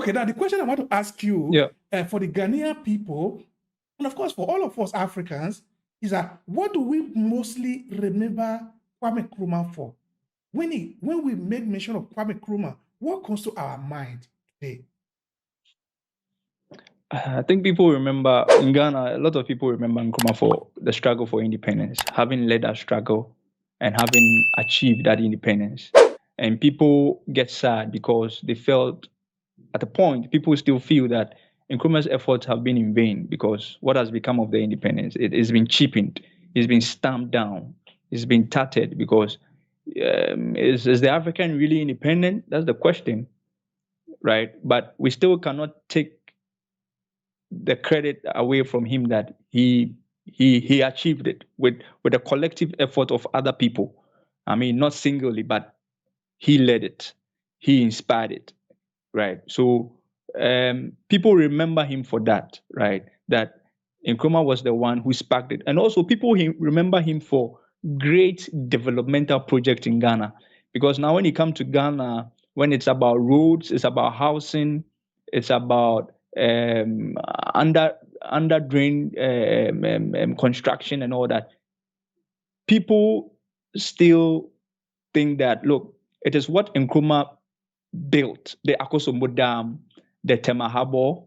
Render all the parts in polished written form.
Okay, now the question I want to ask you for the Ghanaian people, and of course for all of us Africans, is that what do we mostly remember Kwame Nkrumah for? When we make mention of Kwame Nkrumah, what comes to our mind today? I think people remember in Ghana, a lot of people remember Nkrumah for the struggle for independence, having led that struggle and having achieved that independence. And people get sad because they felt at a point, people still feel that Nkrumah's efforts have been in vain because what has become of the independence? It has been cheapened, it's been stamped down, it's been tattered because is the African really independent? That's the question, right? But we still cannot take the credit away from him that he achieved it with the collective effort of other people. I mean, not singly, but he led it, he inspired it, right? So people remember him for that, right? That Nkrumah was the one who sparked it, and also people remember him for great developmental projects in Ghana, because now when you come to Ghana, when it's about roads, it's about housing, it's about under drain construction and all that. People still think that, look, it is what Nkrumah built, the Akosombo Dam, the Tema Harbour,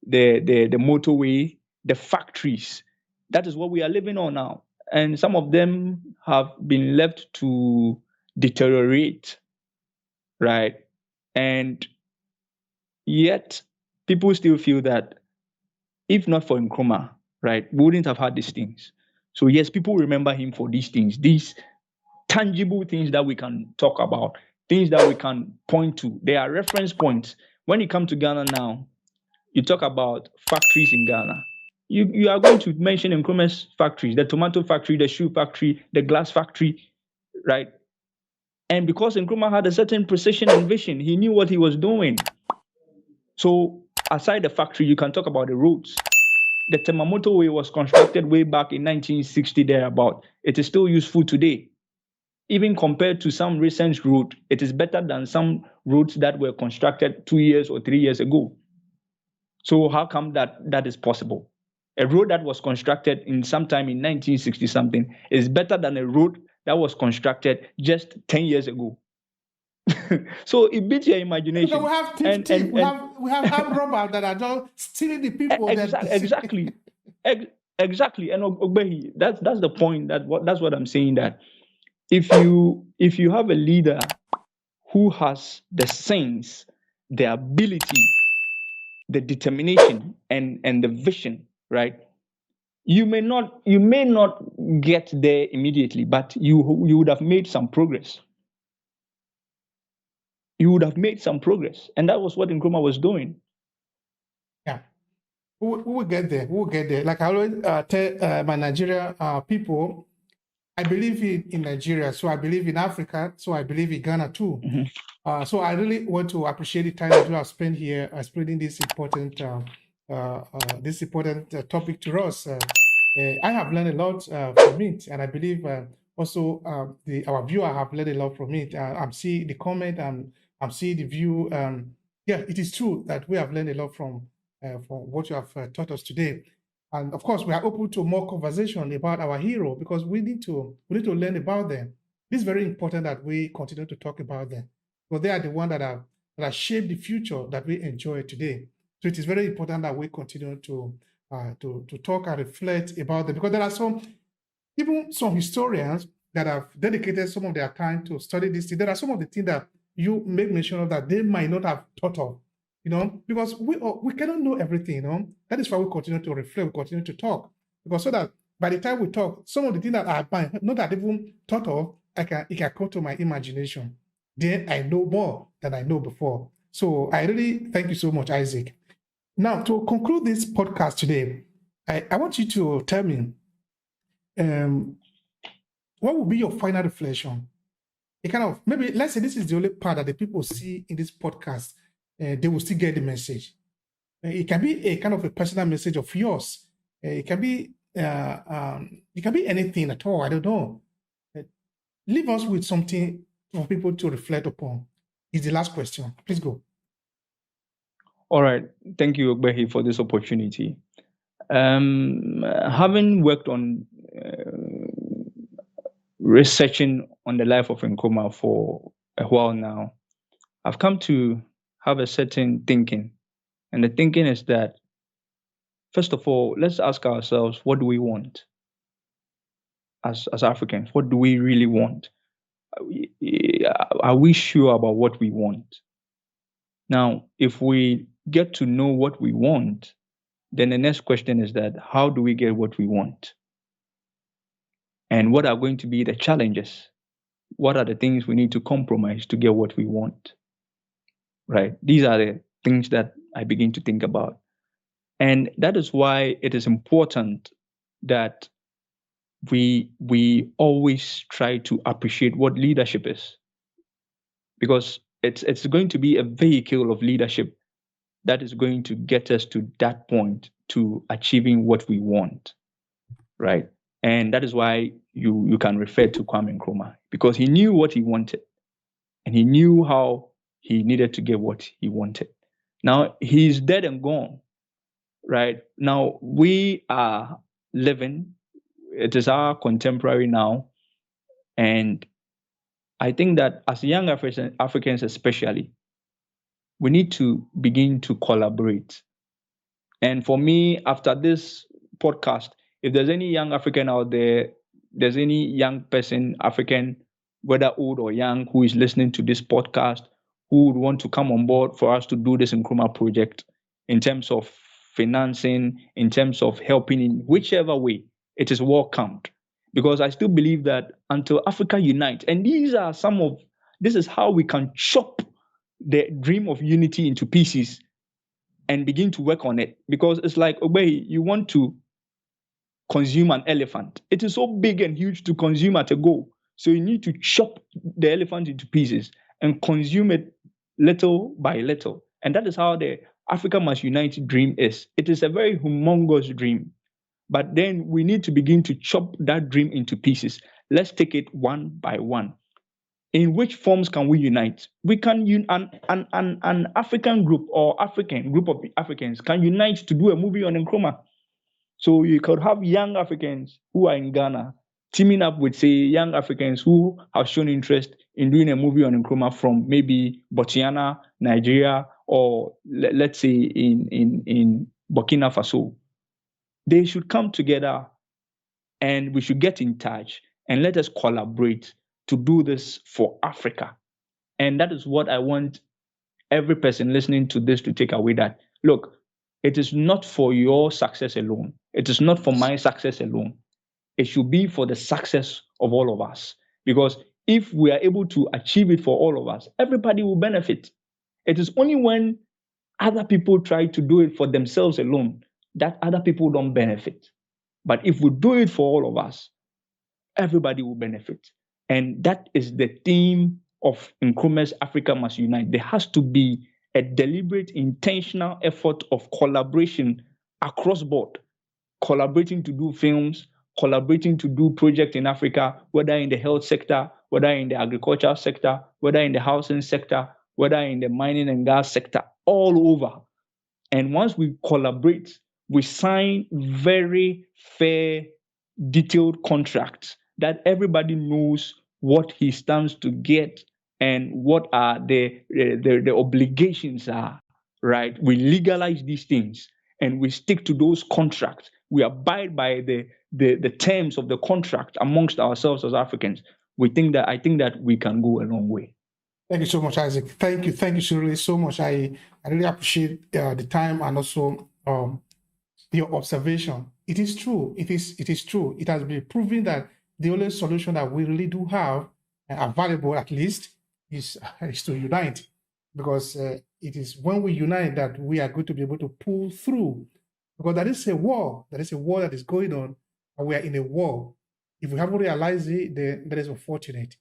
the motorway, the factories. That is what we are living on now. And some of them have been left to deteriorate, right? And yet people still feel that if not for Nkrumah, right, we wouldn't have had these things. So yes, people remember him for these things, these tangible things that we can talk about, things that we can point to. They are reference points. When you come to Ghana now, you talk about factories in Ghana. You are going to mention Nkrumah's factories, the tomato factory, the shoe factory, the glass factory, right? And because Nkrumah had a certain precision and vision, he knew what he was doing. So aside the factory, you can talk about the roads. The Tema motorway was constructed way back in 1960 thereabout. It is still useful today. Even compared to some recent route, it is better than some routes that were constructed 2 years or 3 years ago. So how come that is possible? A road that was constructed in sometime in 1960 something is better than a road that was constructed just 10 years ago. So it beats your imagination. Because we have thief. We have armed robbers that are just stealing the people. Exactly. Exactly. And Obehi, that's the point. That's what I'm saying, that if you have a leader who has the sense, the ability, the determination, and the vision, right? You may not get there immediately, but you would have made some progress. You would have made some progress, and that was what Nkrumah was doing. Yeah, we will get there. We will get there. Like I always tell my Nigeria people, I believe in Nigeria, so I believe in Africa, so I believe in Ghana too. Mm-hmm. So I really want to appreciate the time that you have spent here explaining this important topic to us. I have learned a lot from it, and I believe also our viewer have learned a lot from it. I'm seeing the comment, I'm seeing the view. Yeah, it is true that we have learned a lot from what you have taught us today. And of course, we are open to more conversation about our hero because we need to learn about them. It's very important that we continue to talk about them because they are the ones that have shaped the future that we enjoy today. So it is very important that we continue to talk and reflect about them because there are even some historians that have dedicated some of their time to study this. There are some of the things that you make mention of that they might not have thought of. Because we cannot know everything, That is why we continue to reflect, we continue to talk. Because so that by the time we talk, some of the things that I might not have even thought of, it can come to my imagination. Then I know more than I know before. So I really thank you so much, Isaac. Now, to conclude this podcast today, I want you to tell me what will be your final reflection? Maybe let's say this is the only part that the people see in this podcast. They will still get the message. It can be a kind of a personal message of yours. It can be anything at all. I don't know. Leave us with something for people to reflect upon. Is the last question. Please go. All right. Thank you, Obehi, for this opportunity. Having worked on researching on the life of Nkrumah for a while now, I've come to have a certain thinking. And the thinking is that, first of all, let's ask ourselves, what do we want as Africans? What do we really want? Are we sure about what we want? Now, if we get to know what we want, then the next question is that how do we get what we want? And what are going to be the challenges? What are the things we need to compromise to get what we want? Right? These are the things that I begin to think about. And that is why it is important that we always try to appreciate what leadership is. Because it's going to be a vehicle of leadership that is going to get us to that point, to achieving what we want. Right? And that is why you can refer to Kwame Nkrumah, because he knew what he wanted and he knew how he needed to get what he wanted. Now he's dead and gone, right? Now we are living, it is our contemporary now. And I think that as young Africans especially, we need to begin to collaborate. And for me, after this podcast, if there's any young African out there, there's any young person, African, whether old or young, who is listening to this podcast, who would want to come on board for us to do this Nkrumah project in terms of financing, in terms of helping in whichever way, it is welcomed. Because I still believe that until Africa unites, and this is how we can chop the dream of unity into pieces and begin to work on it. Because it's like, Obehi, you want to consume an elephant. It is so big and huge to consume at a go. So you need to chop the elephant into pieces and consume it little by little. And that is how the Africa Must Unite dream is. It is a very humongous dream. But then we need to begin to chop that dream into pieces. Let's take it one by one. In which forms can we unite? We can an African group or African group of Africans can unite to do a movie on Nkrumah. So you could have young Africans who are in Ghana teaming up with, say, young Africans who have shown interest in doing a movie on Nkrumah from maybe Botswana, Nigeria, or let's say in Burkina Faso. They should come together and we should get in touch and let us collaborate to do this for Africa. And that is what I want every person listening to this to take away, that, look, it is not for your success alone. It is not for my success alone. It should be for the success of all of us. Because if we are able to achieve it for all of us, everybody will benefit. It is only when other people try to do it for themselves alone that other people don't benefit. But if we do it for all of us, everybody will benefit. And that is the theme of Nkrumah's Africa Must Unite. There has to be a deliberate, intentional effort of collaboration across board, collaborating to do films, collaborating to do projects in Africa, whether in the health sector, whether in the agricultural sector, whether in the housing sector, whether in the mining and gas sector, all over. And once we collaborate, we sign very fair, detailed contracts that everybody knows what he stands to get and what are the obligations are, right? We legalize these things and we stick to those contracts. We abide by the terms of the contract amongst ourselves as Africans. I think that we can go a long way. Thank you so much, Isaac. Thank you really so much. I really appreciate the time and also your observation. It is true. It is true. It has been proven that the only solution that we really do have, available at least, is to unite. Because it is when we unite that we are going to be able to pull through. Because there is a war. There is a war that is going on, and we are in a war. If we haven't realized it, then that is unfortunate.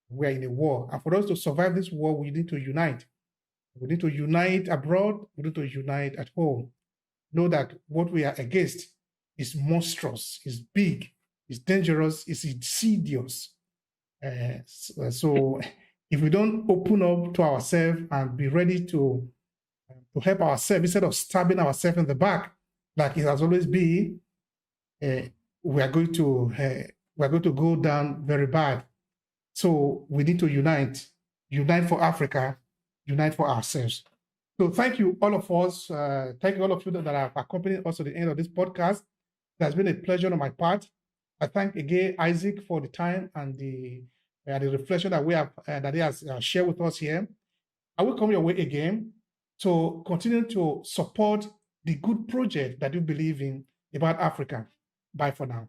We are in a war. And for us to survive this war, we need to unite. We need to unite abroad. We need to unite at home. Know that what we are against is monstrous, is big, is dangerous, is insidious. So if we don't open up to ourselves and be ready to to help ourselves instead of stabbing ourselves in the back, like it has always been. We are going to go down very bad. So we need to unite for Africa, unite for ourselves. So thank you, all of us. Thank you, all of you that have accompanied us to the end of this podcast. It has been a pleasure on my part. I thank again Isaac for the time and the reflection that we have that he has shared with us here. I will come your way again to continue to support the good project that you believe in about Africa. Bye for now.